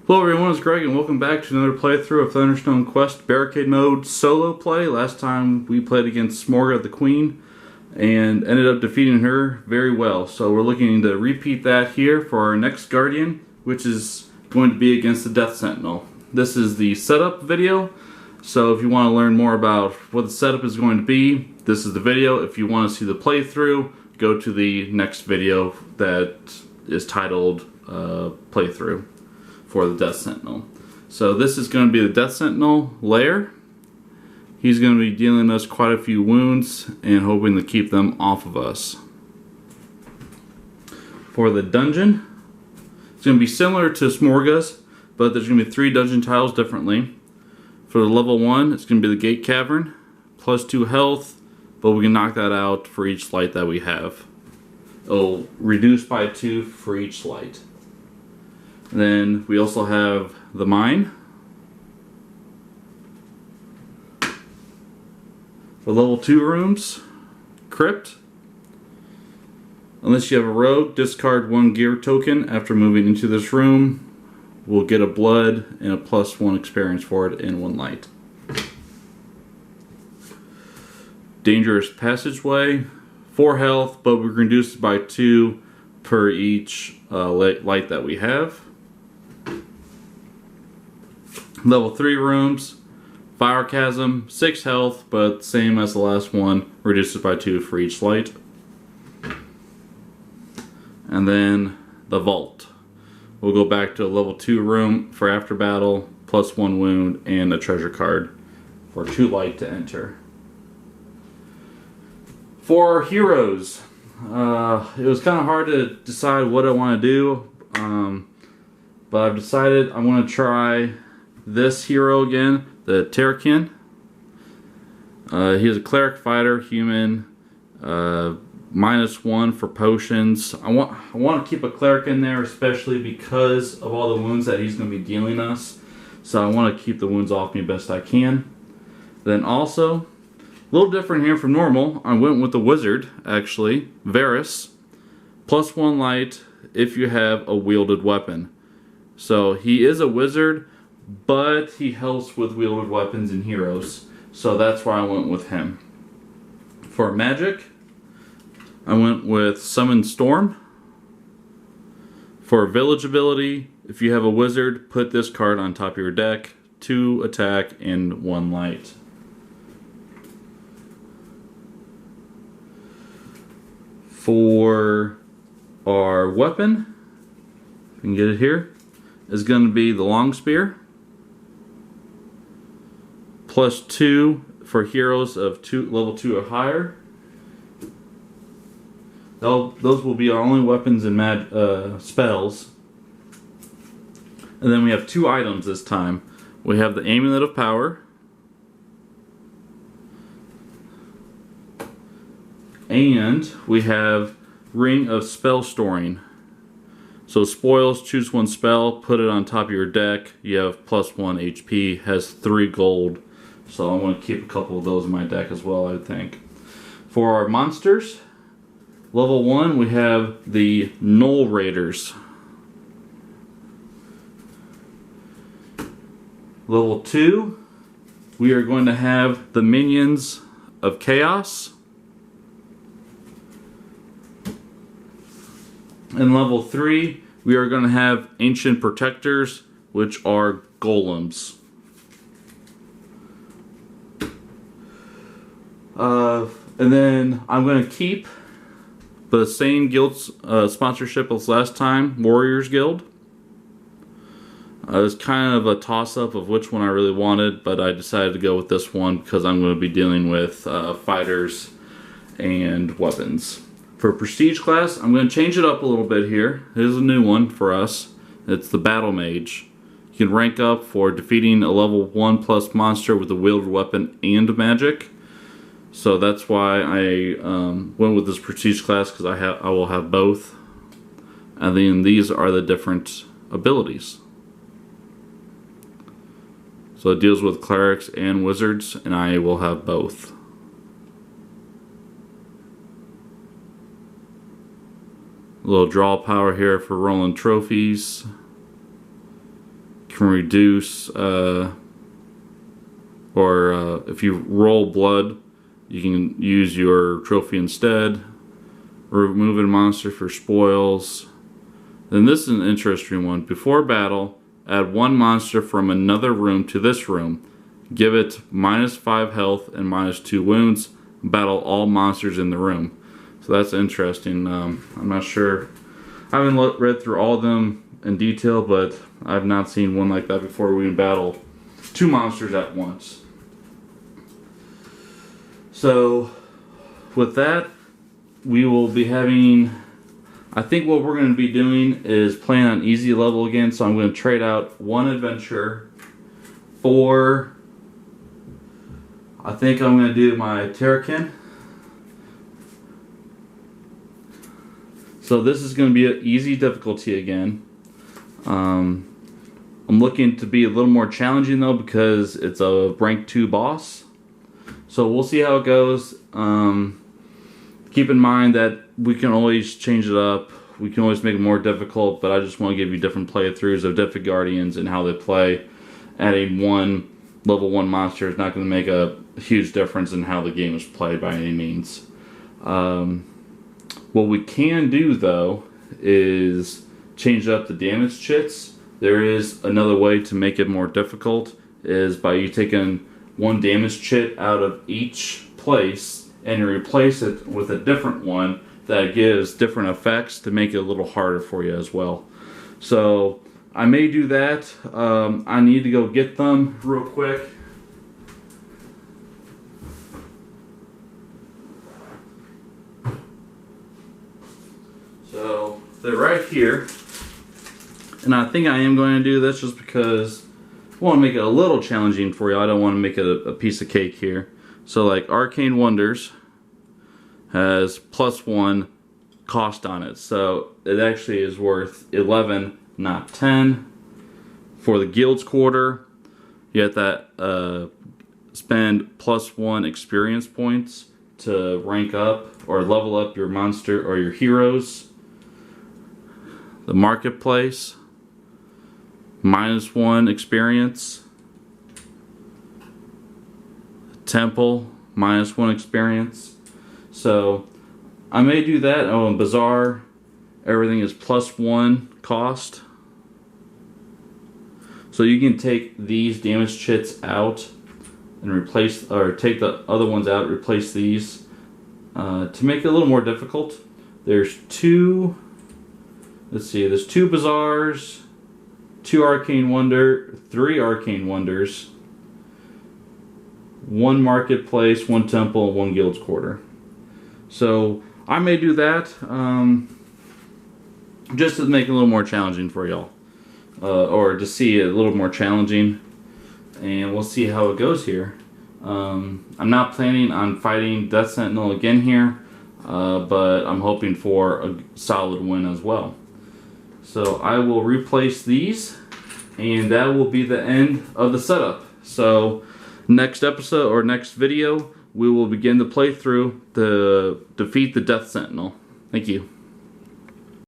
Hello everyone, it's Greg and welcome back to another playthrough of Thunderstone Quest Barricade Mode solo play. Last time we played against Smorga the Queen and ended up defeating her very well. So we're looking to repeat that here for our next Guardian, which is going to be against the Death Sentinel. This is the setup video, so if you want to learn more about what the setup is going to be, this is the video. If you want to see the playthrough, go to the next video that is titled Playthrough for the Death Sentinel. So this is going to be the Death Sentinel lair. He's going to be dealing us quite a few wounds and hoping to keep them off of us. For the dungeon, it's going to be similar to Smorga's, but there's going to be 3 dungeon tiles differently. For the level 1, it's going to be the Gate Cavern, plus 2 health, but we can knock that out for each light that we have. It'll reduce by 2 for each light. Then we also have the mine. For level 2 rooms, crypt. Unless you have a rogue, discard 1 gear token after moving into this room. We'll get a blood and a +1 experience for it in 1 light. Dangerous passageway, 4 health, but we're reduced by 2 per each light that we have. Level 3 rooms, fire chasm, 6 health, but same as the last one, reduces by 2 for each light. And then the vault. We'll go back to a level 2 room for after battle, +1 wound, and a treasure card for 2 light to enter. For our heroes, it was kind of hard to decide what I want to do, but I've decided I want to try this hero again, the Terrakin. He is a cleric fighter, human, -1 for potions. I want to keep a cleric in there, especially because of all the wounds that he's going to be dealing us. So I want to keep the wounds off me best I can. Then also, a little different here from normal, I went with the wizard, actually, Varus. +1 light if you have a wielded weapon. So he is a wizard, but he helps with wielded weapons and heroes. So that's why I went with him. For magic, I went with Summon Storm. For village ability, if you have a wizard, put this card on top of your deck. 2 attack and 1 light. For our weapon, if we can get it here, is going to be the long spear. +2 for heroes of level 2 or higher. Those will be our only weapons and spells. And then we have 2 items this time. We have the Amulet of Power. And we have Ring of Spell Storing. So spoils, choose 1 spell, put it on top of your deck. You have +1 HP, has 3 gold. So I'm going to keep a couple of those in my deck as well, I think. For our monsters, level 1 we have the Null Raiders. Level 2 we are going to have the Minions of Chaos. In level 3 we are going to have Ancient Protectors, which are golems. And then I'm going to keep the same guild sponsorship as last time, Warriors Guild. It was kind of a toss-up of which one I really wanted, but I decided to go with this one because I'm going to be dealing with fighters and weapons. For Prestige class, I'm going to change it up a little bit here. Here's a new one for us. It's the Battle Mage. You can rank up for defeating a level 1+ monster with a wielded weapon and magic. So that's why I went with this Prestige class, because I will have both. And then these are the different abilities. So it deals with clerics and wizards, and I will have both. A little draw power here for rolling trophies. can reduce, or if you roll blood, you can use your trophy instead. Remove a monster for spoils. Then this is an interesting one. Before battle, add one monster from another room to this room. Give it -5 health and -2 wounds. Battle all monsters in the room. So that's interesting. I'm not sure. I haven't read through all of them in detail, but I've not seen one like that before. We can battle 2 monsters at once. So with that, we will be having, I think what we're going to be doing is playing on easy level again. So I'm going to trade out 1 adventure for, I think I'm going to do my Terrakin. So this is going to be an easy difficulty again. I'm looking to be a little more challenging though, because it's a rank 2 boss. So we'll see how it goes. Keep in mind that we can always change it up. We can always make it more difficult, but I just want to give you different playthroughs of different Guardians and how they play. Adding 1 level 1 monster is not going to make a huge difference in how the game is played by any means. What we can do though is change up the damage chits. There is another way to make it more difficult, is by you taking 1 damage chit out of each place and you replace it with a different one that gives different effects to make it a little harder for you as well. So I may do that. I need to go get them real quick. So they're right here, and I think I am going to do this just because I want to make it a little challenging for you. I don't want to make it a piece of cake here. So like Arcane Wonders has +1 cost on it, so it actually is worth 11, not 10. For the Guild's Quarter, you have to spend +1 experience points to rank up or level up your monster or your heroes. The Marketplace, -1 experience. Temple, -1 experience. So I may do that. Oh, and Bazaar, everything is +1 cost. So you can take these damage chits out and replace, or take the other ones out, replace these. To make it a little more difficult, there's 2, let's see, there's 2 Bazaars, 2 Arcane Wonder, 3 Arcane Wonders, 1 Marketplace, 1 Temple, and 1 Guild's Quarter. So I may do that just to make it a little more challenging for y'all, or to see it a little more challenging, and we'll see how it goes here. I'm not planning on fighting Death Sentinel again here, but I'm hoping for a solid win as well. So I will replace these, and that will be the end of the setup. So next episode or next video, we will begin the playthrough to defeat the Death Sentinel. Thank you.